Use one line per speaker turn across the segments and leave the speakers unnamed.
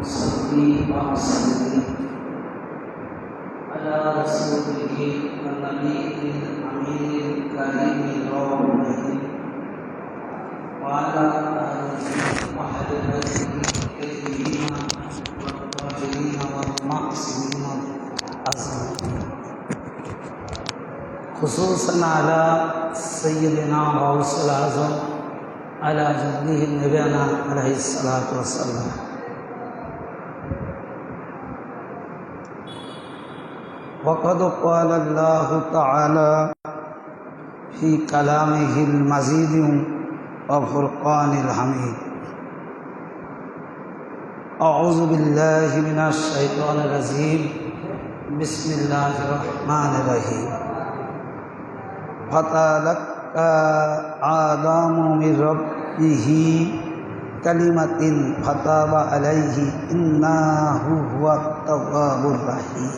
نصلي ونسلم على رسوله النبي الأمين الكريم الرحيم وعلى آله وأهل بيته الطيبين والطاهرين والمعصومين أجمعين، خصوصا على سيدنا غوث الأعظم على جده نبينا عليه الصلاة والسلام. وقد قال الله تعالى في كلامه المجيد وفرقان الحميد: أعوذ بالله من الشيطان الرجيم، بسم الله الرحمن الرحيم. فتلقى آدم من ربه كلمة فتاب عليه إنه هو التواب الرحيم.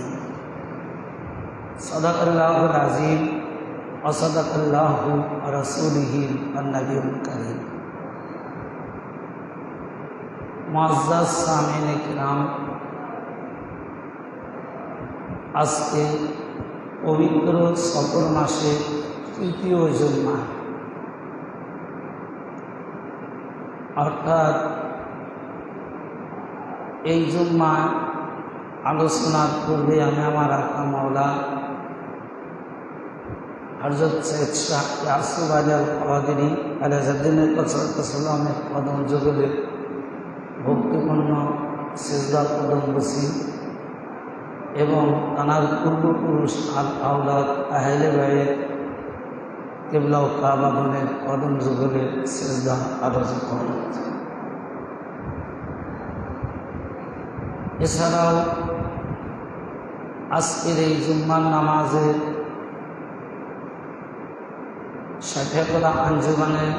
صدق الله العظيم وصدق الله ورسوله النبي الكريم. মুআজ্জাজ সামিঈন কিরাম, আজকে পবিত্র সফর মাসে তৃতীয় জুম্মা, অর্থাৎ এই জুম্মা আলোচনার পূর্বে আমি আমার আকা মাওলা হযরত সৈয়দ শাহ ইয়াসুফ আলী কাদেরী আলাইহিদ্দিনের সালামের কদম যুগলে ভক্তিপূর্ণ সিজদা কদম বসি এবং তানার পূর্বপুরুষ আল আওলাদ আহলে বাইত কিবলা ও কাবাগণের কদম যুগলে সিজদা আরজ করা। এছাড়াও আজকের এই জুম্মার নামাজের শাফিকুল্লাহ আঞ্জুমানের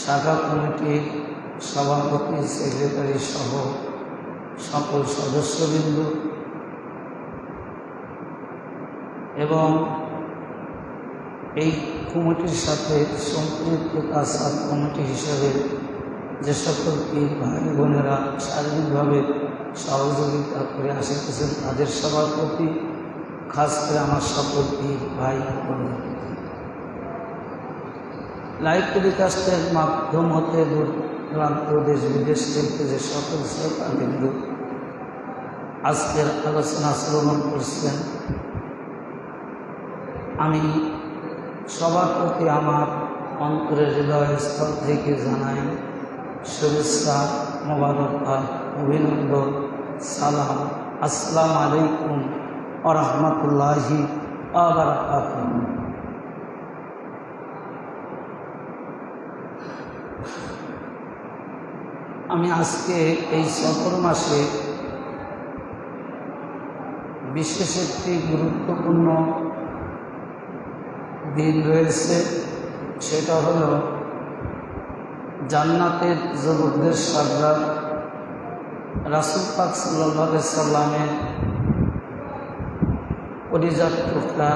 শাখা কমিটির সভাপতি, সেক্রেটারি সহ সকল সদস্যবৃন্দ এবং এই কমিটির সাথে সম্পৃক্ত কাসাদ কমিটি হিসাবে যে সকল পীর ভাই বোনেরা শারীরিকভাবে সহযোগিতা করে আসিতেছেন, তাদের সবার প্রতি, খাস করে আমার সকল পীর ভাই বোনের লাইভ টেলিকাস্টের মাধ্যম হতে দূর দূরান্ত দেশ বিদেশ থেকে যে সকল শ্রোতাবৃন্দ আজকের আলোচনা শ্রবণ করছেন, আমি সবার প্রতি আমার অন্তরের হৃদয়স্থল থেকে জানাই শুভেচ্ছা, মোবারকবাদ, অভিনন্দন, সালাম। আসসালামু আলাইকুম ওয়া রাহমাতুল্লাহি ওয়া বারাকাতুহু। আমি আজকে এই সফর মাসে বিশেষ একটি গুরুত্বপূর্ণ দিন রয়েছে, সেটা হলো জান্নাতের যুবকদের সর্দার রাসূল পাক সাল্লাল্লাহু আলাইহি সাল্লামের কলিজার টুকরা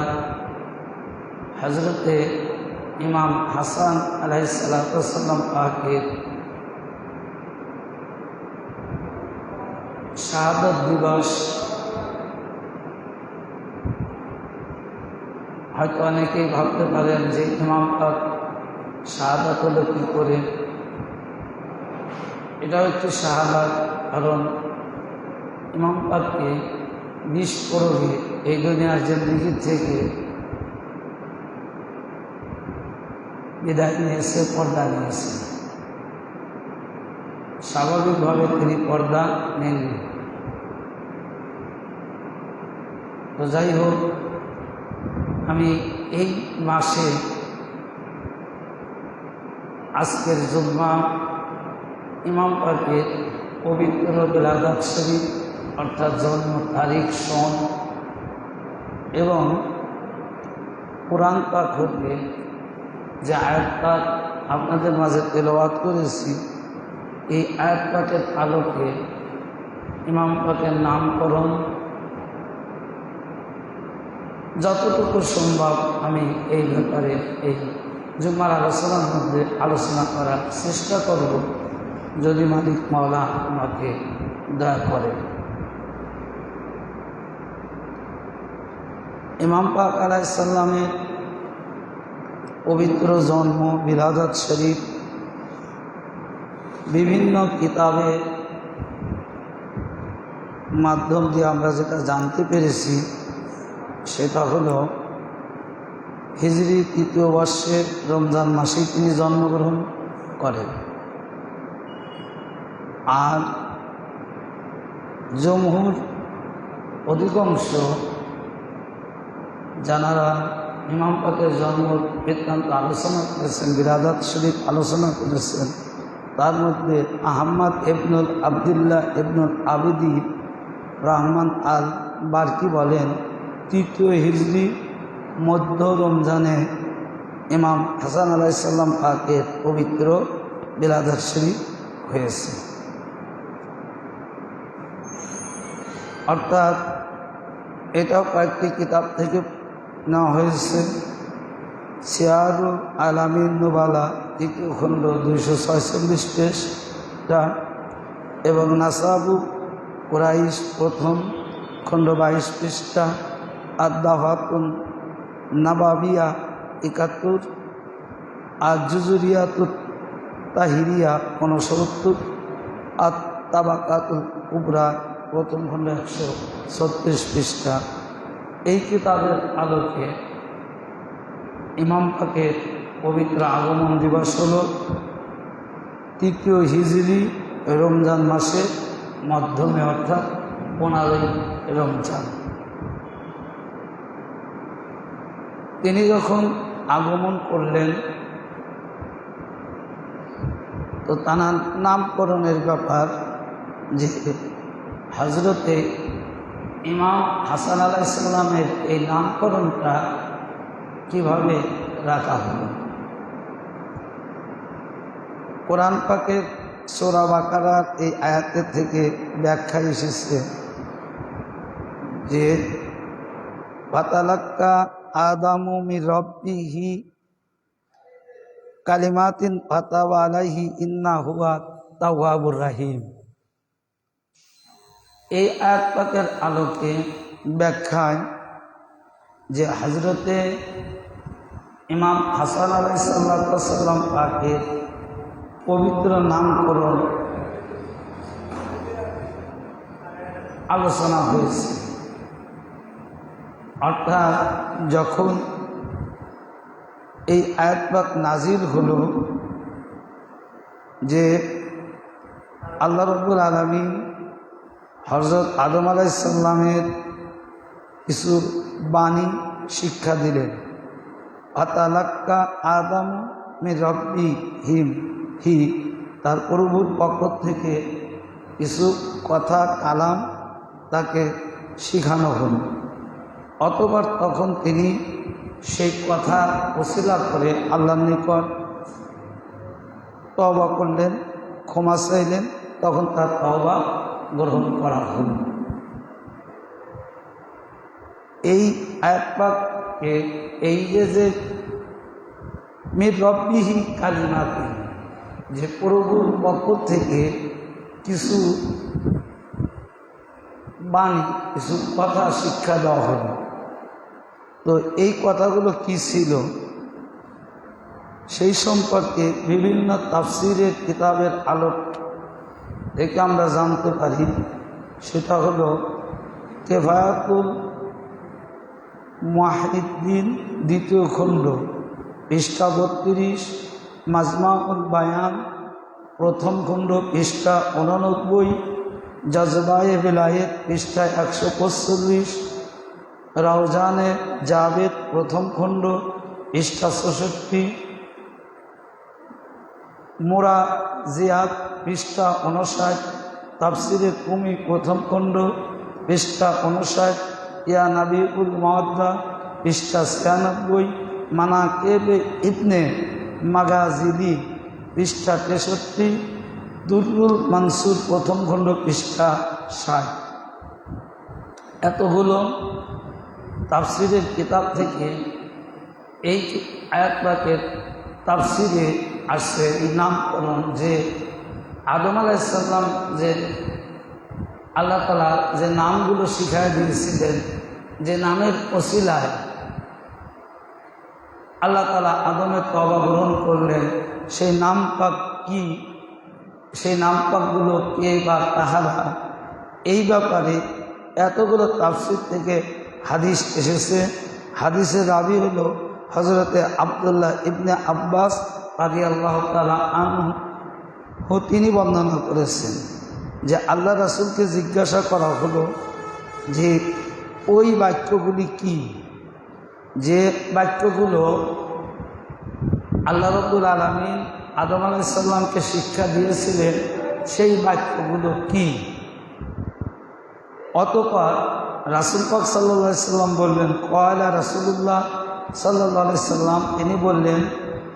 হযরতে ইমাম হাসান আলাইহিস সালাতু ওয়াস সালাম পাকের শাহাদাত দিবস। হয়তো অনেকেই ভাবতে পারেন যে ইমাম পাক শাহাদাত হলো কী করে। এটাও একটি শাহাদাত, কারণ ইমাম পাককে নিষ্পরভে এই দুনিয়ার জিন্দেগি থেকে বিদায় নিয়েছে, পর্দা নিয়েছে। স্বাভাবিকভাবে তিনি পর্দা নেননি। তো যাই হোক, আমি এই মাসে আজকের জুম্মা ইমাম পাকের পবিত্র বিলাদাত শরীফ অর্থাৎ জন্ম তারিখ, সন এবং কোরআন পাক হতে যে আয়াত পাক আপনাদের মাঝে তেলাওয়াত করেছি, এই আয়াত পাকের আলোকে ইমাম পাকের নামকরণ যতটুকু সম্ভব আমি এই ব্যাপারে এই জুম্মার আলোচনার মধ্যে আলোচনা করার চেষ্টা করব। যদি মালিক মাওলা আমাকে দয়া করে। ইমাম পাক আলাইহিস সালামের পবিত্র জন্ম বিলাদত শরীফ বিভিন্ন কিতাবের মাধ্যম দিয়ে আমরা যেটা জানতে পেরেছি সেটা হলো হিজরি ৩য় বর্ষের রমজান মাসে তিনি জন্মগ্রহণ করেন। আর জমহুর অধিকাংশ যারা ইমাম পাকের জন্ম বৃত্তান্ত আলোচনা করেছেন, বিরাদাত শরীফ আলোচনা করেছেন, তার মধ্যে আহমদ ইবনুল আবদুল্লাহ ইবনুল আবিদি রহমান আল বারকি বলেন ৩য় হিজরি মধ্য রমজানে ইমাম হাসান আলাইহিস সালাম পাকের পবিত্র বিলাদত শরীফ হয়েছে। অর্থাৎ এটাও কয়েকটি কিতাব থেকে নেওয়া হয়েছে। সিয়ারুল আলামিন নুবালা ৩য় খণ্ড ২৪৬ পৃষ্ঠা এবং নাসাবু কুরাইশ প্রথম খণ্ড ২২ পৃষ্ঠা, আদ-দাওয়াতুন নাবাবিয়া ৭১, আর জুজুরিয়াতুত তাহিরিয়া ৬৯, আত-তাবাকাতুল কুবরা প্রথম খণ্ড ১৩৬ পৃষ্ঠা। এই কিতাবের আলোকে ইমাম পাকের পবিত্র আগমন দিবস হল ৩য় হিজরি রমজান মাসের মধ্যমে, অর্থাৎ 15ই রমজান। তিনি যখন আগমন করলেন তো তার নামকরণের ব্যাপার যে হজরতে ইমাম হাসান আলাইহিস সালামের এই নামকরণটা কিভাবে রাখা হলো। কোরআন পাকের সূরা বাকারার এই আয়াতের থেকে ব্যাখ্যা এসেছে যে ফাতালাক্কা আদামু মির রাব্বিহি কালিমাতিন ফাতাবা আলাইহি ইন্নাহু তাওয়াবুর রাহিম। এই আয়াত পাকের আলোকে ব্যাখ্যায় যে হজরতে ইমাম হাসান আলাইহিস সালাম পাকের পবিত্র নামকরণ আলোচনা হয়েছে। অর্থাৎ যখন এই আয়াত পাক নাজিল হলো যে আল্লাহ রাব্বুল আলামিন হযরত আদম আলাইহিস সালামের কিছু বাণী শিক্ষা দিলেন। ফাতালাক্কা আদম মির রাব্বিহি, তার প্রভুর পক্ষ থেকে কিছু কথা কালাম তাকে শিখানো হলো। অতঃপর তখন তিনি সেই কথা ওসিলা করে আল্লাহর নিকট তওবা করলেন, ক্ষমা চাইলেন, তখন তার তওবা গ্রহণ করা হল। এই আয়াত পাকে এই যে মির রব্বিহি কালিমাতিন, যে প্রভুর পক্ষ থেকে কিছু বাণী, কিছু কথা শিক্ষা দেওয়া হলো। তো এই কথাগুলো কি ছিল সেই সম্পর্কে বিভিন্ন তাফসিরের কিতাবের আলোক থেকে আমরা জানতে পারি। সেটা হলো কিফায়াতুল মুওয়াহ্হিদিন ২য় খণ্ড পৃষ্ঠা ৩২, মাজমাউল বায়ান প্রথম খণ্ড পৃষ্ঠা ৮৯, জজবায়ে বেলায়েত পৃষ্ঠা ১৪৫, রাউজানে জাবেদ প্রথম খণ্ড পৃষ্ঠা ৬৬, মুরাজিয়াত পৃষ্ঠা ৫৯, তাফসিরে কুমি প্রথম খণ্ড পৃষ্ঠা ৫৯, ইয়া নাবিউল মাওয়াদ্দা পৃষ্ঠা ৯৬, মানাকেবে ইবনে মাগাজিলি পৃষ্ঠা ৬৩, দুররুল মানসুর প্রথম খণ্ড পৃষ্ঠা ৬০। এতগুলো তাফসিরের কিতাব থেকে এই আয়াত পাকের তাফসিরে আসছে এই নামকরণ, যে আদম আলাইহিস সালাম যে আল্লাহ তাআলা যে নামগুলো শিখায় দিয়েছিলেন, যে নামের ওসিলায় আল্লাহ তাআলা আদমের তওবা গ্রহণ করলেন, সেই নাম পাক কি, সেই নাম পাকগুলো কে বা কাহারা, এই ব্যাপারে এতগুলো তাফসীর থেকে হাদিস এসেছে। হাদিসের রাবি হলো হযরতে আব্দুল্লাহ ইবনে আব্বাস রাদিয়াল্লাহু তাআলা আনহু, তিনি বর্ণনা করেছেন যে আল্লাহ রাসূলকে জিজ্ঞাসা করা হলো যে ওই বাক্যগুলি কি, যে বাক্যগুলো আল্লাহ রাব্বুল আলামিন আদম আলাইহিস সালামকে শিক্ষা দিয়েছিলেন, সেই বাক্যগুলো কি। অতঃপর রাসূল পাক সাল্লাল্লাহু আলাইহি সাল্লাম বললেন, কয়লা রাসূলুল্লাহ সাল্লাল্লাহু আলাইহি সাল্লাম, তিনি বললেন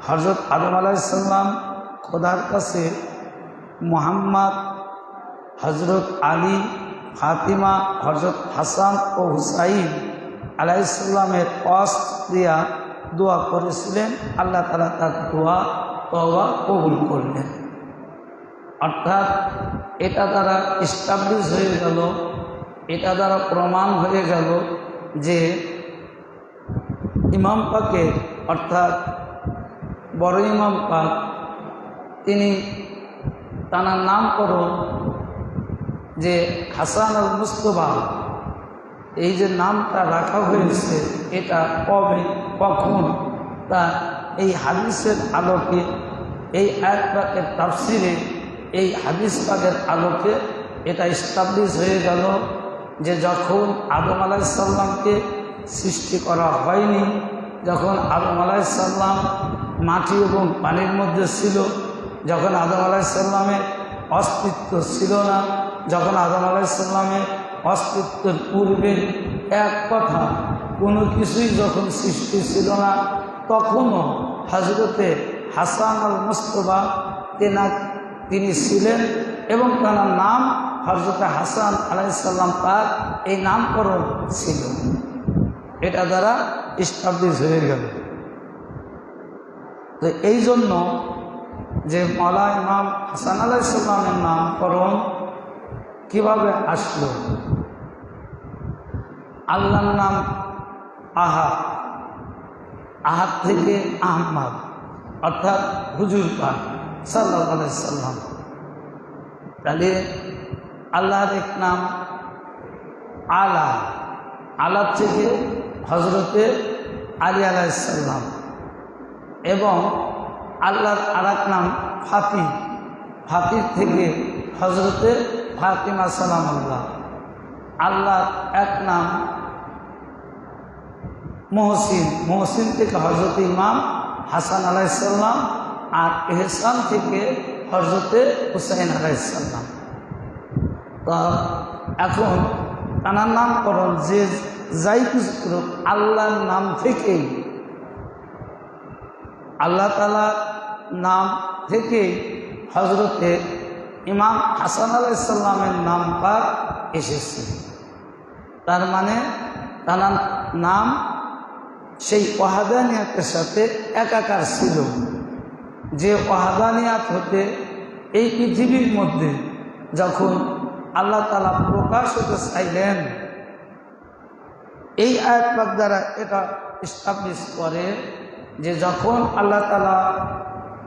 হযরত আদম আলাইহিস সালাম খোদার কাছে মুহাম্মদ, হযরত আলী, ফাতিমা, হযরত হাসান ও হুসাইন আলাইহিস সালামের দিয়া দোয়া করেছিলেন। আল্লাহ তাআলা তার দোয়া তওবা কবুল করলেন। অর্থাৎ এটা দ্বারা এস্টাবলিশ হয়ে গেল, এটা দ্বারা প্রমাণ হয়ে গেল যে ইমাম পাকে অর্থাৎ বড় ইমাম পাক তিনি তার নামকরণ যে হাসান আল মুস্তফা, এই যে নামটা রাখা হয়েছে, এটা কবে কখন তা এই হাদিসের আলোকে, এই আয়াত পাকের তাফসিরে, এই হাদিস পাকের আলোকে এটা এস্টাবলিশ হয়ে গেল যে যখন আদম আলাইহিস সালামকে সৃষ্টি করা হয়নি, যখন আদম আলাইহিস সালাম মাটি এবং পানির মধ্যে ছিল, যখন আদম আলাইহিস সালামের অস্তিত্ব ছিল না, যখন আদম আলাইহিস সালামের অস্তিত্বের পূর্বে এক কথা কোনো কিছুই যখন সৃষ্টি ছিল না, তখনও হযরতে হাসান আল মুস্তফা তিনি ছিলেন এবং তার নাম হযরতে হাসান আলাইহিস সালাম, তার এই নামকরণ ছিল। এটা দ্বারা এস্টাবলিশ হয়ে গেল। তো এই জন্য যে মাওলা ইমাম হাসান আলাইহিস সালামের নামকরণ কিভাবে আসলো, আল্লাহর নাম আহাদ, আহাদ থেকে আহমদ অর্থাৎ হুজুর পাক সাল্লাল্লাহু আলাইহি সাল্লাম। তাহলে আল্লাহর এক নাম আলা, আলা থেকে হযরতে আলী আলাইহিস সালাম, এবং আল্লাহর আরেক নাম ফাতি, ফাতির থেকে হযরতে ফাতিমা সালামুল্লাহ। আল্লাহর এক নাম মহসিন, মহসিন থেকে হযরতে ইমাম হাসান আলাইহিস সালাম, আর এহসান থেকে হযরতে হুসাইন আলাইহিস সালাম। তো এখন তার নামকরণ যে যাই কিছু করুক, আল্লাহর নাম থেকেই, আল্লাহ তাআলার নাম থেকেই হযরতে ইমাম হাসান আলাইহিস সালামের নাম পাক এসেছে। তার মানে তার নাম সেই ওয়াহদানিয়াতের সাথে একাকার ছিল, যে ওয়াহদানিয়াত হতে এই পৃথিবীর মধ্যে যখন আল্লাহ তাআলা প্রকাশ হতে চাইলেন, এই আয়াত পাক দ্বারা এটা এস্টাবলিশ করে যে যখন আল্লাহ তাআলা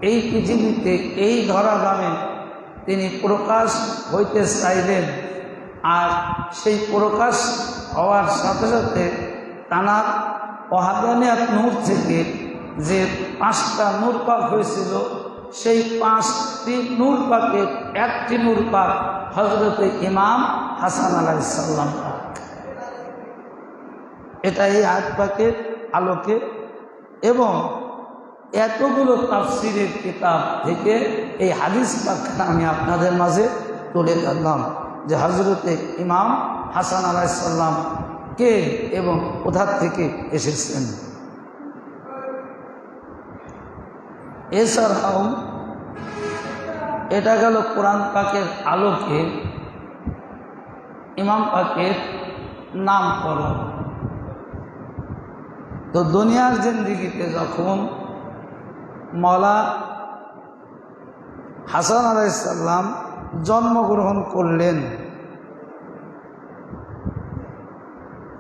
এই পৃথিবীতে এই ধরাধামে তিনি প্রকাশ হইতে চাইলেন, আর সেই প্রকাশ হওয়ার সাথে সাথে তানার ওয়াহদানিয়াত নূর থেকে যে 5টা নূর পাক হয়েছিল, সেই 5টি নূর পাকের একটি নূর পাক হযরতে ইমাম হাসান আলাইহিস সালাম। এটা এই আয়াত পাকের আলোকে এবং এতগুলো তাফসীরের কিতাব থেকে এই হাদিস পাকটা আমি আপনাদের মাঝে তুলে ধরলাম যে হযরতে ইমাম হাসান আলাইহিস সালাম কে এবং কোথা থেকে এসেছেন। এছাড়াও এটা গেল কোরআন পাকের আলোকে ইমাম পাকের নামকরণ। তো দুনিয়ার জিন্দিগিতে যখন মওলা হাসান আলাইহিস সালাম জন্মগ্রহণ করলেন।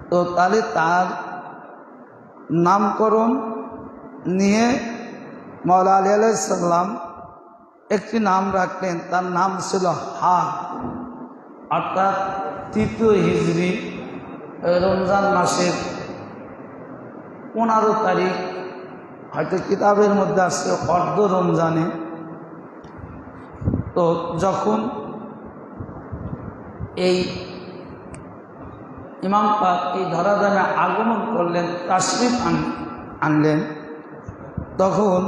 তো তাহলে তার নামকরণ নিয়ে মাওলা আলী আলাইহিস সালাম একটি নাম রাখলেন, তার নাম ছিল হাদ, অর্থাৎ ৩য় হিজরি রমজান মাসের 15 তারিখ, হয়তো কিতাবের মধ্যে আসছে অর্ধ রমজানে। তো যখন এই ইমাম পাক এই ধরাধামে আগমন করলেন, তাশরিফ আনলেন, তখন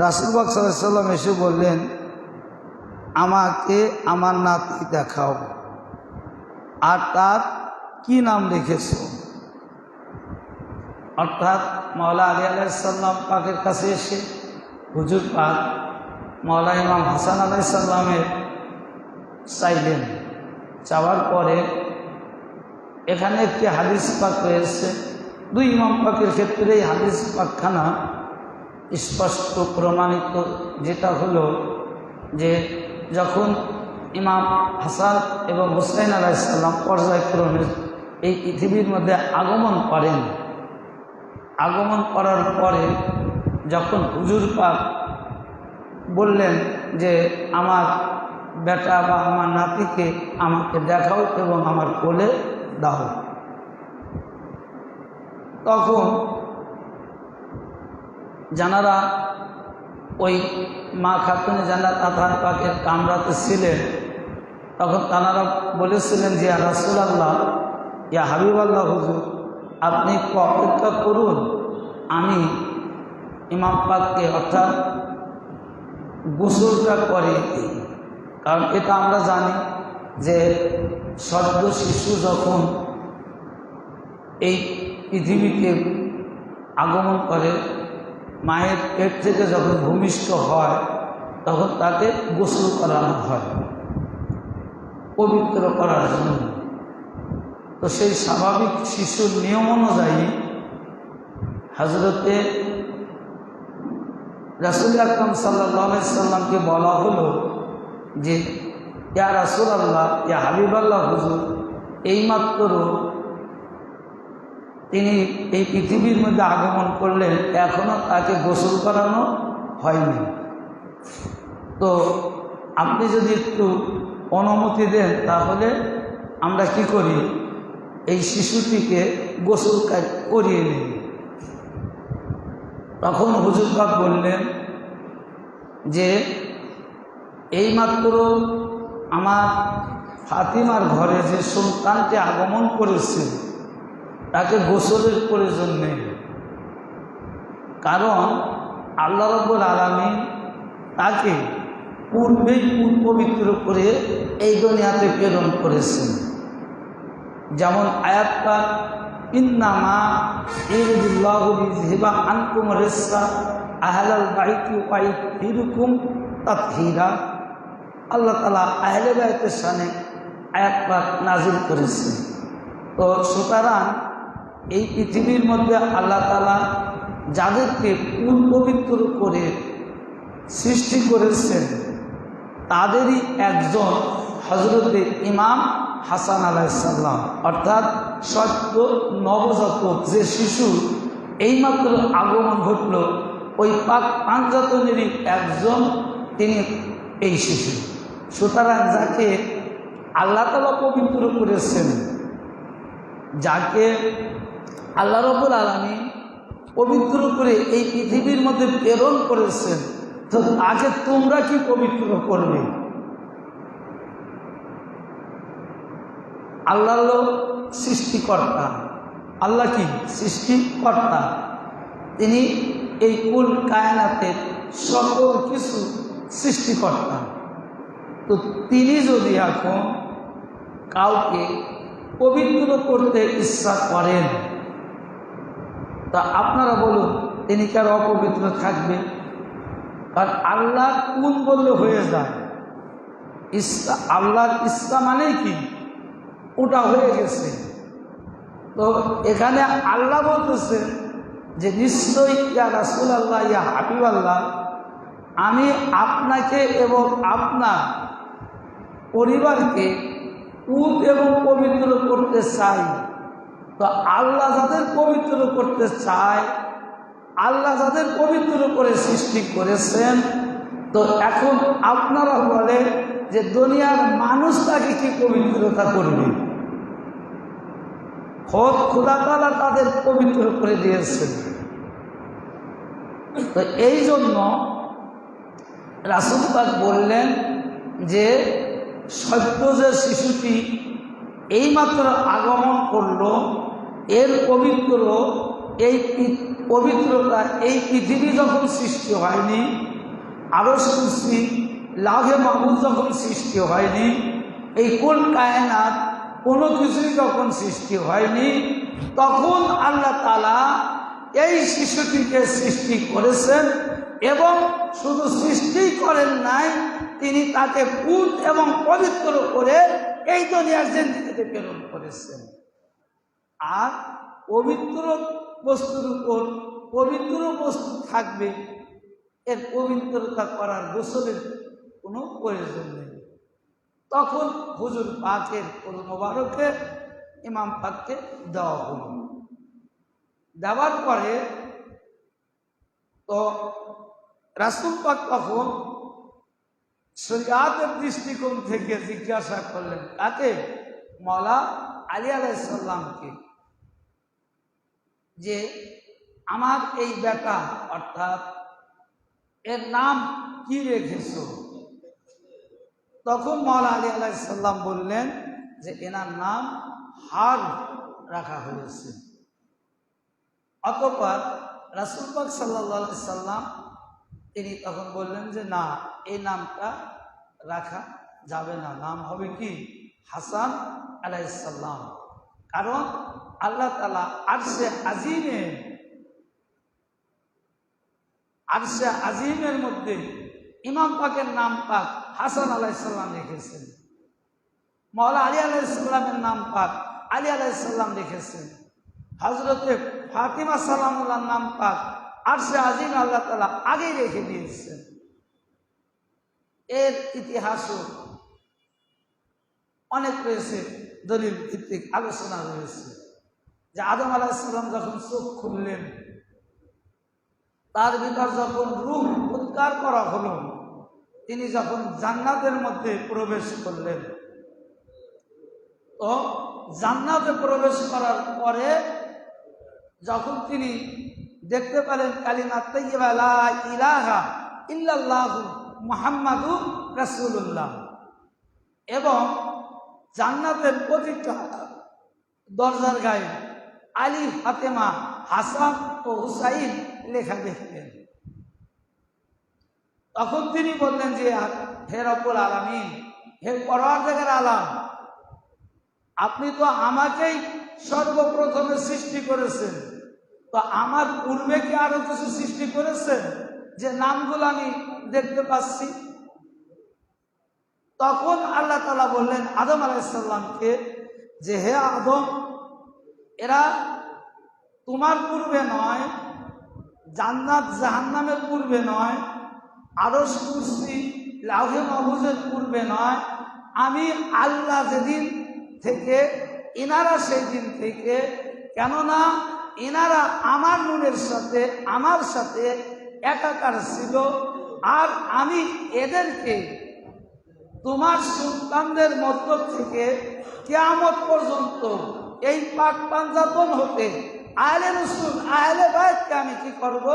রাসূল পাক সাল্লাল্লাহু আলাইহি ওয়াসাল্লাম এসে বললেন, আমাকে আমার নাতি দেখাও, আর তার কি নাম রেখেছ? অর্থাৎ মাওলা আলী আলাইহিস সালাম পাকের কাছে এসে হুজুর পাক মাওলা ইমাম হাসান আলাইহিস সালামের চাইলেন। চাওয়ার পরে এখানে একটি হাদিস পাক রয়েছে, দুই ইমাম পাকের ক্ষেত্রে এই হাদিস পাকখানা স্পষ্ট প্রমাণিত, যেটা হলো যে যখন ইমাম হাসান এবং হুসাইন আলাইহিস সালাম পর্যায়ক্রমে এই পৃথিবীর মধ্যে আগমন করেন, আগমন করার পরে যখন হুজুর পাক বললেন যে আমার বেটা বা আমার নাতিকে আমাকে দেখাও এবং আমার কোলে দাও, তখন যারা ওই মা খাতুনে জান্নাত আতহার পাকের কামরাতে ছিলেন, তখন তারা বলেছিলেন যে ইয়া রাসূলুল্লাহ, ইয়া হাবিবাল্লাহ, হুজুর আপনি অপেক্ষা করুন, আমি ইমাম পাককে অর্থাৎ গোসলটা করিয়ে দিই। কারণ এটা আমরা জানি যে সদ্য শিশু যখন এই পৃথিবীতে আগমন করে, মায়ের পেট থেকে যখন ভূমিষ্ঠ হয়, তখন তাকে গোসল করানো হয় পবিত্র করার জন্য। তো সেই স্বাভাবিক শিশুর নিয়ম অনুযায়ী হযরতে রাসূল আকরাম সাল্লাল্লাহু আলাইহি সাল্লামকে বলা হলো যে ইয়া রাসূলুল্লাহ, ইয়া হাবিবাল্লাহ, হুজুর এইমাত্র তিনি এই পৃথিবীর মধ্যে আগমন করলেন, এখনও তাকে গোসল করানো হয়নি। তো আপনি যদি একটু অনুমতি দেন তাহলে আমরা কি করি, এই শিশুটিকে গোসল করিয়ে নিই। তখন হুজুর পাক বললেন যে এইমাত্র আমার ফাতিমার ঘরে যে সন্তানটি আগমন করেছে তাকে গোসলের প্রয়োজন নেই, কারণ আল্লাহ রাব্বুল আলামিন তাকে পূর্বেই পবিত্র করে এই দুনিয়াতে প্রেরণ করেছেন। যেমন আয়াত পাক ইন্নামা ইউরিদুল্লাহু লিইয়ুযহিবা আনকুম রিসা আহলাল বাইতি ওয়া ইউতিরকুম তাতহীরা। আল্লাহ তাআলা আহলে বাইতের শানে আয়াত পাক নাযিল করেছেন। তো সুতরাং এই পৃথিবীর মধ্যে আল্লাহ তাআলা যাদেরকে পবিত্র করে সৃষ্টি করেছেন তাদেরই একজন হযরতে ইমাম হাসান আলাইহিস সালাম, অর্থাৎ সদ্য নবজাতক যে শিশু এইমাত্র আগমন ঘটল, ওই পাক পাঞ্জাতনেরই একজন তিনি এই শিশু। সুতরাং যাকে আল্লাহ তাআলা পবিত্র করেছেন, যাকে আল্লাহ রাব্বুল আলামিন পবিত্র করে এই পৃথিবীর মধ্যে প্রেরণ করেছেন, তো আগে তোমরা কি পবিত্র করবে? আল্লাহ হলো সৃষ্টিকর্তা, আল্লাহ কি সৃষ্টিকর্তা, তিনি এই কুল কায়নাতের সকল কিছু সৃষ্টিকর্তা। তো তিনি যদি এখন কাউকে পবিত্র করতে ইচ্ছা করেন, তা আপনারা বলুন তিনি কি আর অপবিত্র থাকবে? কারণ আল্লাহ কোন বললে হয়ে যায়, আল্লাহর ইচ্ছা মানেই কি ওটা হয়ে গেছে। তো এখানে আল্লাহ বলতেছেন যে নিশ্চয়ই ইয়া রাসূলুল্লাহ, ইয়া হাবিবাল্লাহ, আমি আপনাকে এবং আপনার পরিবারকে পুত এবং পবিত্র করতে চাই। তো আল্লাহ যাদের পবিত্র করতে চায়, আল্লাহ যাদের পবিত্র করে সৃষ্টি করেছেন, তো এখন আপনারা বলে যে দুনিয়ার মানুষ তাকে কি পবিত্রতা করবে? খোদ খোদা তাআলা তাদের পবিত্র করে দিয়েছেন। তো এই জন্য রাসূল পাক বললেন যে সদ্য যে শিশুটি এইমাত্র আগমন করলো, এর পবিত্রতা এই পৃথিবী যখন সৃষ্টি হয়নি, আরশ কুরসি লাউহে মাহফুজ যখন সৃষ্টি হয়নি, এই কুল কায়নাত কোনো কিছুই যখন সৃষ্টি হয়নি, তখন আল্লাহ তাআলা এই শিশুটিকে সৃষ্টি করেছেন এবং শুধু সৃষ্টি করেন নাই, তিনি তাকে পুত এবং পবিত্র করে এই দুনিয়ার জিন্দেগিতে প্রেরণ করেছেন। আর পবিত্র বস্তুর উপর পবিত্র বস্তু থাকবে, এর পবিত্রতা করার গোসলের কোনো প্রয়োজন নেই। তখন হুজুর পাকের কোল মোবারকে ইমাম পাককে দেওয়া হল। দেওয়ার পরে তো রাসূল পাক তখন শরীয়তের দৃষ্টিকোণ থেকে জিজ্ঞাসা করলেন তাকে, মাওলা আলী আলাইহিস সালামকে, যে আমার এই বেটা অর্থাৎ এর নাম কি রেখেছো? তখন মাওলা আলী আলাইহিস সালাম বললেন যে এনার নাম হার রাখা হয়েছে। অতঃপর রাসূল পাক সাল্লাল্লাহু আলাইহি সাল্লাম তিনি তখন বললেন যে না, এই নামটা রাখা যাবে না, নাম হবে কি হাসান আলাইহিস সালাম। কারণ আল্লাহ তাআলা আরশে আজিমের মধ্যে ইমাম পাকের নাম পাক হাসান আলাইহিস সালাম রেখেছেন, মাওলা আলী আলাইহিস সালামের নাম পাক আলী আলাইহিস সালাম রেখেছেন, হযরতে ফাতিমা সালামুল্লাহর নাম পাক আরশে আজিম আল্লাহ তাআলা আগেই রেখে দিয়েছেন। এর ইতিহাসও অনেক রয়েছে, দলিল ভিত্তিক আলোচনা রয়েছে যে আদম আলাইহিস সালাম যখন চোখ খুললেন, তার ভিতর যখন রূহ উদ্গার করা হলো, তিনি যখন জান্নাতের মধ্যে প্রবেশ করলেন, তো জান্নাতে প্রবেশ করার পরে যখন তিনি দেখতে পেলেন কালিমা তাইয়্যিবা লা ইলাহা ইল্লাল্লাহু মুহাম্মাদুর রাসূলুল্লাহ, এবং জান্নাতের প্রতিটা দরজার গায়ে আলী, ফাতেমা, হাসান ও হুসাইন লেখা দেখলেন, তখন তিনি বললেন যে হে রব্বুল আলামিন, হে পরওয়ারদিগার আলাম, আপনি তো আমাকেই সর্বপ্রথমে সৃষ্টি করেছেন, তো আমার পূর্বে কি আরো কিছু সৃষ্টি করেছেন যে নামগুলো আমি দেখতে পাচ্ছি? তখন আল্লাহ তাআলা বললেন আদম আলাইহিস সালামকে যে হে আদম, এরা তোমার পূর্বে নয়, জান্নাত জাহান্নামের পূর্বে নয়, আরশ কুরসি লাউহে মাহফুজের পূর্বে নয়, আমি আল্লাহ যেদিন থেকে এনারা সেই দিন থেকে, কেননা এনারা আমার নূরের সাথে আমার সাথে একাকার ছিল, আর আমি এদেরকে তোমার সন্তানদের মধ্য থেকে কিয়ামত পর্যন্ত এই পাক পাঞ্জাতন হতে আহলে রাসূল আহলে বাইতকে আমি কি করব,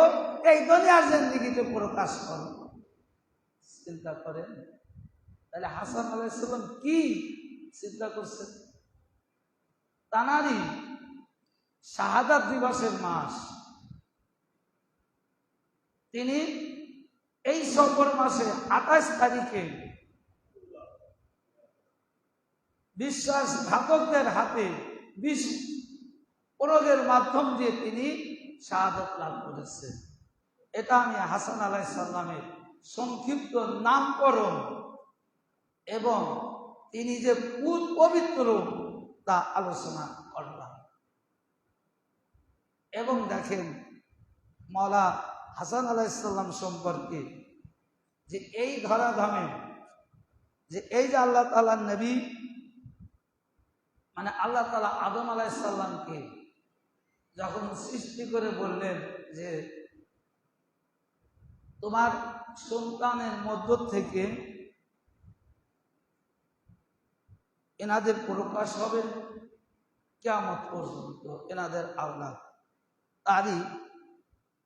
এই দুনিয়ার জিন্দেগিতে প্রকাশ করব। চিন্তা করেন তাহলে হাসান আলাইহিস সালাম কি চিন্তা করছেন? তানারি শাহাদাত দিবসের মাস, তিনি এই সফর মাসে 28 তারিখে বিশ্বাসঘাতকদের হাতে বিষ প্রয়োগের মাধ্যম দিয়ে তিনি শাহাদাত লাভ করেছেন। এটা আমি হাসান আলাইহিস সালামের সংক্ষিপ্ত নামকরণ এবং তিনি যে পবিত্র তা আলোচনা করলাম। এবং দেখেন মাওলা হাসান আলাইহিস সালাম সম্পর্কে যে এই ধরাধামে যে এই যে আল্লাহ তাআলার নবী, মানে আল্লাহ তাআলা আদম আলাইহিস সালামকে যখন সৃষ্টি করে বললেন যে তোমার সন্তানের মধ্য থেকে এনাদের প্রকাশ হবে কিয়ামত পর্যন্ত, এনাদের আওলাদ। তারই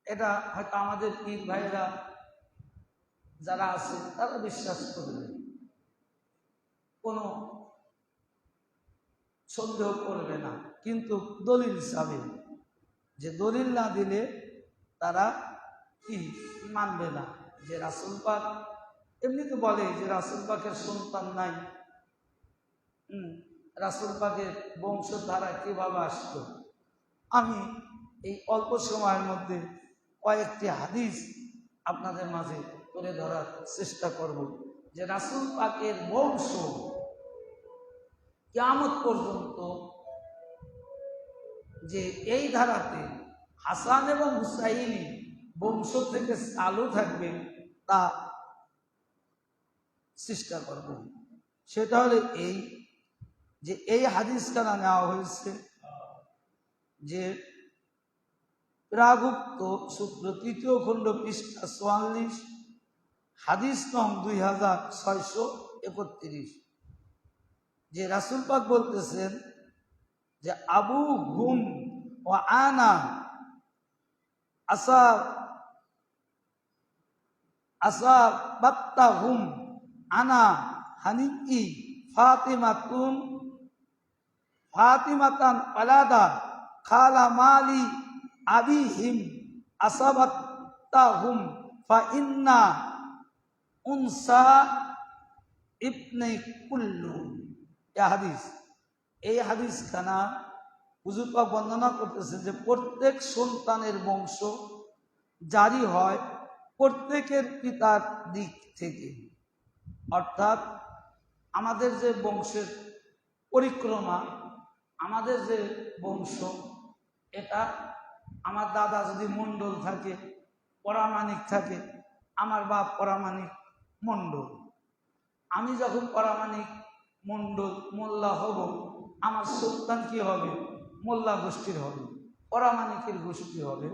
এটা হয়তো আমাদের পীর ভাইরা যারা আছে তারা বিশ্বাস করবে, কোনো সন্দেহ করবে না। কিন্তু দলিল হিসাবে, যে দলিল না দিলে তারা কি মানবে না। যে রাসূল পাক এমনি তো বলে যে রাসূল পাকের সন্তান নাই, রাসূল পাকের বংশধারা কিভাবে আসতো। আমি এই অল্প সময়ের মধ্যে কয়েকটি হাদিস আপনাদের মাঝে তুলে ধরার চেষ্টা করব, যে রাসূল পাকের বংশ কিয়ামত পর্যন্ত যে এই ধারাতে হাসান এবং হুসাইনি বংশ থেকে চালু থাকবে তা চেষ্টা করব। সেটা হলো এই যে এই হাদিসখানা নেওয়া হয়েছে যে প্রাগুপ্ত সূত্র ৩য় খণ্ড পৃষ্ঠা ৪৪, হাদিস নং 2631, যে রাসূল পাক বলতেছেন যে আবু হুম ও আনা আসাবাত্তাহুম আনা হানিকি ফাতিমাতান আলাদা খালা মালি আবিহিম আসাবাত্তাহুম ফা ইন্না উনসা ইবনে কুল্লু। এই হাদিস খানা হুজুর পাক বর্ণনা করতেছেন যে প্রত্যেক সন্তানের বংশ জারি হয় প্রত্যেকের পিতার দিক থেকে। অর্থাৎ আমাদের যে বংশের পরিক্রমা, আমাদের যে বংশ, এটা আমার দাদা যদি মণ্ডল থাকে, পরামানিক থাকে, আমার বাপ পরামানিক মণ্ডল, আমি যখন পরামানিক মণ্ডল মোল্লা হব, আমার সন্তান কি হবে? মোল্লা গোষ্ঠীর হবে, পরামানিকের গোষ্ঠী হবে।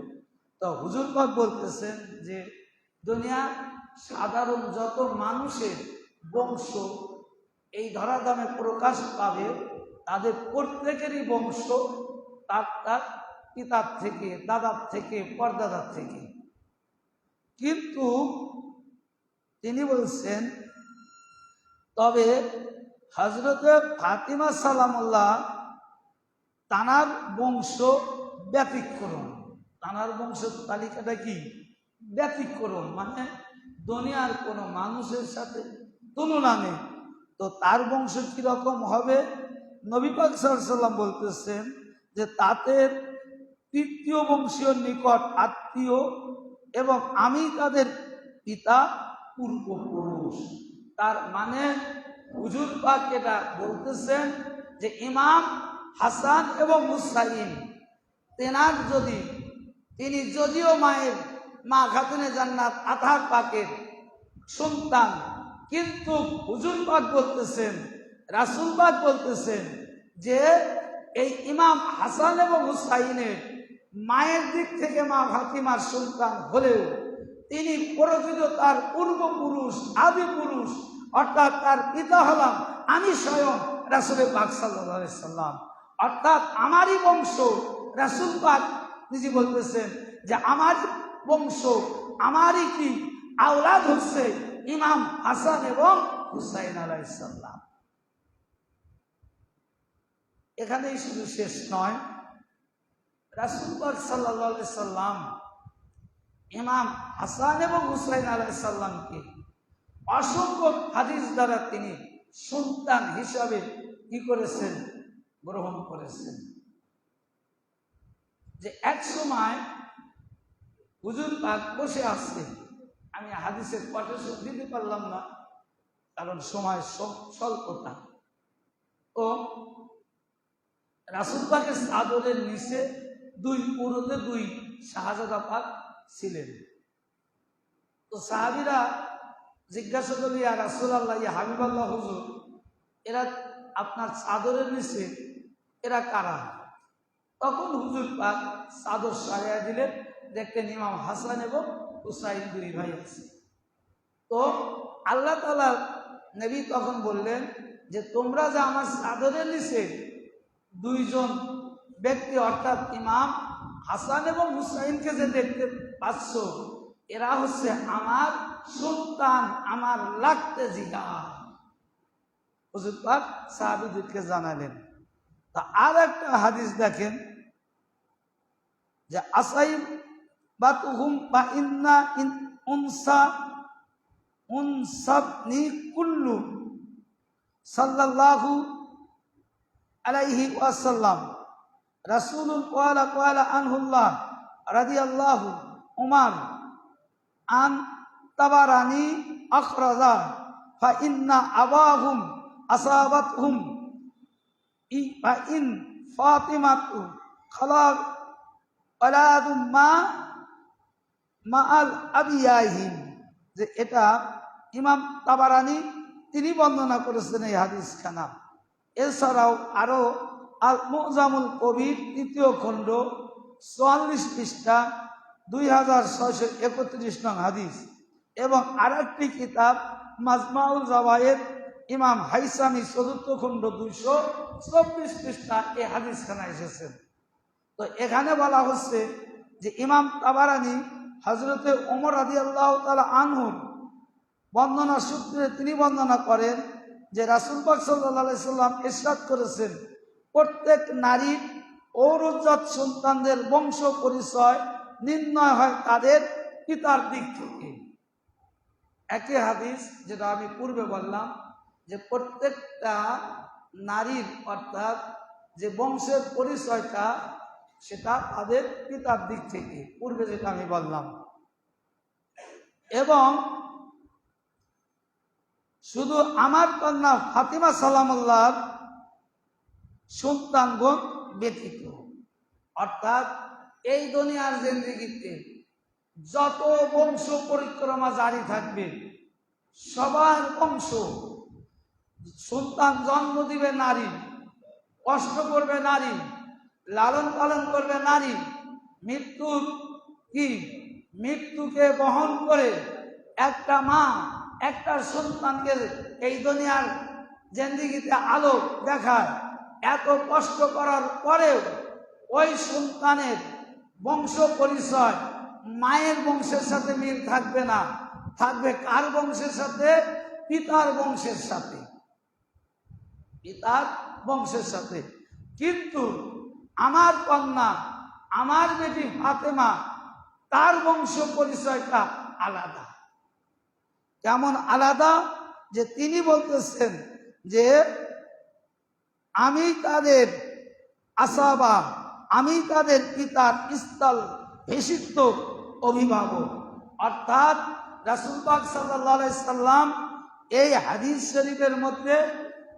তো হুজুর পাক বলতেছেন যে দুনিয়ার সাধারণ যত মানুষের বংশ এই ধরাধামে প্রকাশ পাবে, তাদের প্রত্যেকেরই বংশ তার তার পিতার থেকে, দাদার থেকে, পরদাদার থেকে। কিন্তু তিনি বলছেন তবে হযরতে ফাতিমা সালামুল্লাহ তানার বংশ ব্যতিক্রম। তানার বংশের তালিকাটা কি? ব্যতিক্রম, মানে দুনিয়ার কোনো মানুষের সাথে তুলনা নেই। তো তার বংশ কিরকম হবে? নবী পাক সাল্লাল্লাহু আলাইহি ওয়াসাল্লাম বলতেছেন যে তাদের তৃতীয় বংশীয় নিকট আত্মীয় এবং আমি তাদের পিতা পূর্বপুরুষ। তার মানে হুজুর পাক এটা বলতেছেন যে ইমাম হাসান এবং হুসাইন তেনার তিনি যদিও মা খাতুনে জান্নাত আতাহার পাকের সন্তান, কিন্তু হুজুর পাক বলতেছেন, রাসূল পাক বলতেছেন যে এই ইমাম হাসান এবং হুসাইনের মায়ের দিক থেকে মা ফাতিমার সন্তান হলেও তিনি প্রকৃত তার পূর্বপুরুষ, আদি পুরুষ, অর্থাৎ তার পিতা হলাম আমি স্বয়ং রাসূল পাক সাল্লাল্লাহু আলাইহি সাল্লাম। অর্থাৎ আমারই বংশ, রাসূল পাক নিজে বলতেছেন যে আমার বংশ, আমারই কি আওলাদ হচ্ছে ইমাম হাসান এবং হুসাইন আলাইহিস সালাম। এখানেই শুধু শেষ নয়, রাসূল পাক সাল্লাল্লাহু আলাইহি সাল্লাম ইমাম হাসান এবং হুসাইন আলাইহিস সালামকে অসংখ্য হাদিস দ্বারা তিনি সন্তান হিসাবে কি করেছেন? গ্রহণ করেছেন। যে এক সময় হুজুর পাক বসে আসছেন, আমি হাদিসের কোটেশন দিতে পারলাম না কারণ সময় স্বল্পতা। তো রাসূল পাকের চাদরের নিচে দুই শাহজাদা পাক ছিলেন। তো সাহাবীরা জিজ্ঞাসা করলি ইয়া রাসূলুল্লাহ, ইয়া হাবিবাল্লাহ হুজুর, এরা আপনার চাদরের নিচে এরা কারা? তখন হুজুর পাক চাদর সরাইয়া দিলেন, দেখতেন ইমাম হাসান এবং হুসাইন দুই ভাই আছে। তো আল্লাহ তাআলা নবী তখন বললেন যে তোমরা যে আমার চাদরের নিচে দুইজন ব্যক্তি অর্থাৎ ইমাম হাসান এবং হুসাইনকে যে দেখতে পাচ্ছ, এরা হচ্ছে আমার সন্তান, আমার লাগতে জিগার। হুজুর পাক সাহাবীদেরকে জানালেন। তা আর একটা হাদিস দেখেন যে আসাইব বাতুহুম বা ইন্না উনসাবনি কুল্লু সাল্লাল্লাহু আলাইহি ওয়াসাল্লাম রাসূলুন ক্বালা আনহুল্লাহ রাদিয়াল্লাহু উমার আন তাবারানি আখরাজা ফা ইন্না আবাহুম আসাবাতহুম ফা ইন ফাতিমাতু খালাক ওয়ালাদুম মাআল আবিয়াহিম। যে এটা ইমাম তাবারানি তিনি বর্ণনা করেছেন এই হাদিস খানা। এছাড়াও আরো আল মুজামুল কবির ৩য় খণ্ড ৪৪ পৃষ্ঠা ২৬৩১ নং হাদিস এবং আরেকটি কিতাব মাজমাউল জাওয়ায়েদ ইমাম হাইসামি ৪র্থ খণ্ড ২২৪ পৃষ্ঠা এই হাদিস খানা এসেছেন। তো এখানে বলা হচ্ছে যে ইমাম তাবারানি হযরতে ওমর রাদিয়াল্লাহু তাআলা আনহুর বর্ণনা সূত্রে তিনি বর্ণনা করেন যে রাসূল পাক সাল্লাল্লাহু আলাইহি সাল্লাম ইরশাদ করেছেন, প্রত্যেক নারীর ঔরজাত সন্তানদের বংশ পরিচয় নির্ণয় হয় তাদের পিতার দিক থেকে। একই হাদিস যেটা আমি পূর্বে বললাম যে প্রত্যেকটা নারীর অর্থাৎ যে বংশের পরিচয়টা সেটা তাদের পিতার দিক থেকে, পূর্বে যেটা আমি বললাম। এবং শুধু আমার কন্যা ফাতিমা সালামুল্লাহর সন্তানগণ ব্যতীত, অর্থাৎ এই দুনিয়ার জিন্দেগিতে যত বংশ পরিক্রমা জারি থাকবে সবার বংশ, সন্তান জন্ম দিবে নারী, কষ্ট করবে নারী, লালন পালন করবে নারী, মৃত্যুকে বহন করে একটা মা একটা সন্তানকে এই দুনিয়ার জিন্দেগিতে আলো দেখায়। এত কষ্ট করার পরেও ওই সন্তানের বংশ পরিচয় মায়ের বংশের সাথে মিল থাকবে না, থাকবে কার বংশের সাথে? পিতার বংশের সাথে, পিতার বংশের সাথে। কিন্তু আমার কন্যা, আমার বেটি ফাতেমা, তার বংশ পরিচয়টা আলাদা। কেমন আলাদা? যে তিনি বলতেছেন যে আমি তাদের আসাবা, আমি তাদের পিতার স্থল ভেষিত অভিভাবক। অর্থাৎ রাসূল পাক সাল্লাল্লাহু আলাইহি সাল্লাম এই হাদিস শরীফের মধ্যে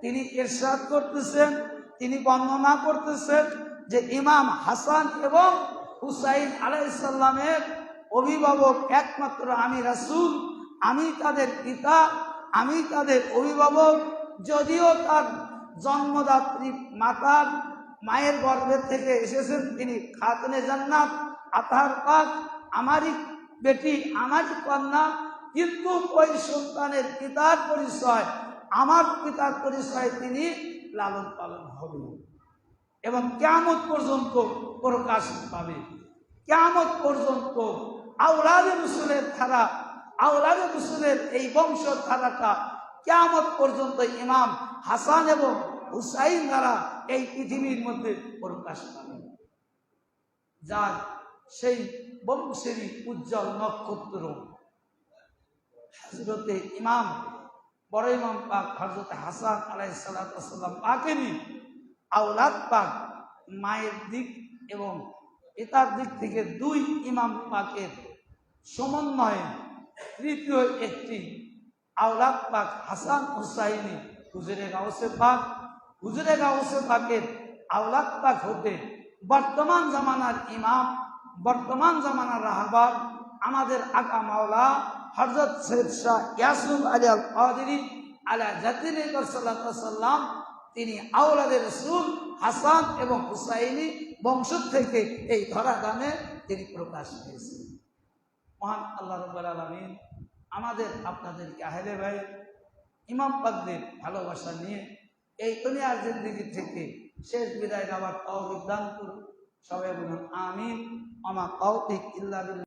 তিনি ইরশাদ করতেছেন, তিনি বর্ণনা করতেছেন যে ইমাম হাসান এবং হুসাইন আলাইহিস সালামের অভিভাবক একমাত্র আমি রাসূল, আমি তাদের পিতা, আমি তাদের অভিভাবক। যদিও তার জন্মদাত্রী মাতার মায়ের গর্ভে থেকে এসেছেন তিনি খাতুনে জান্নাত, আতহার পাক, আমারই বেটি, আমারই কন্যা, কিন্তু ওই সন্তানের পিতার পরিচয় আমার পিতার পরিচয় তিনি লালন পালন হবে এবং কিয়ামত পর্যন্ত প্রকাশ পাবে। কিয়ামত পর্যন্ত আওলাদে রাসূলের ধারা, আওলাদে রাসূলের এই বংশধারাটা কিয়ামত পর্যন্ত ইমাম হাসান এবং হুসাইন দ্বারা এই পৃথিবীর মধ্যে প্রকাশ পাবে। যার সেই বংশেরই উজ্জ্বল নক্ষত্র হযরতে ইমাম, বড় ইমাম পাক হযরতে হাসান আলাইহিস সালাতু ওয়াস সালাম পাকেরই আওলাদ পাক, মায়ের দিক এবং পিতার দিক থেকে দুই ইমাম পাকের সমন্বয়ে তৃতীয় একটি আওলাদ পাক হাসান হুসাইনি হুজুরে গাউসে পাক, হুজুরে গাউসে পাকের আওলাদ পাক হতে বর্তমান জামানার ইমাম, বর্তমান জামানার রাহবার আমাদের আকা মাওলা হযরত সৈয়দ শাহ ইয়াসুফ আলী আল কাদেরী আলা জাতিল সাল্লাম তিনি আওলাদে রাসূল হাসান এবং হুসাইনি বংশ থেকে এই ধরা দামে তিনি প্রকাশ পেয়েছেন। মহান আল্লাহ রাব্বুল আলামিন আমাদের আপনাদেরকে আহলে ভাই ইমাম পাকদের ভালোবাসা নিয়ে এই দুনিয়ার জিন্দেগি থেকে শেষ বিদায় নেওয়ার তৌফিক দান করুন। সবাই বলুন আমিন। আমা তৌফিক ইল্লা বিল্লাহ।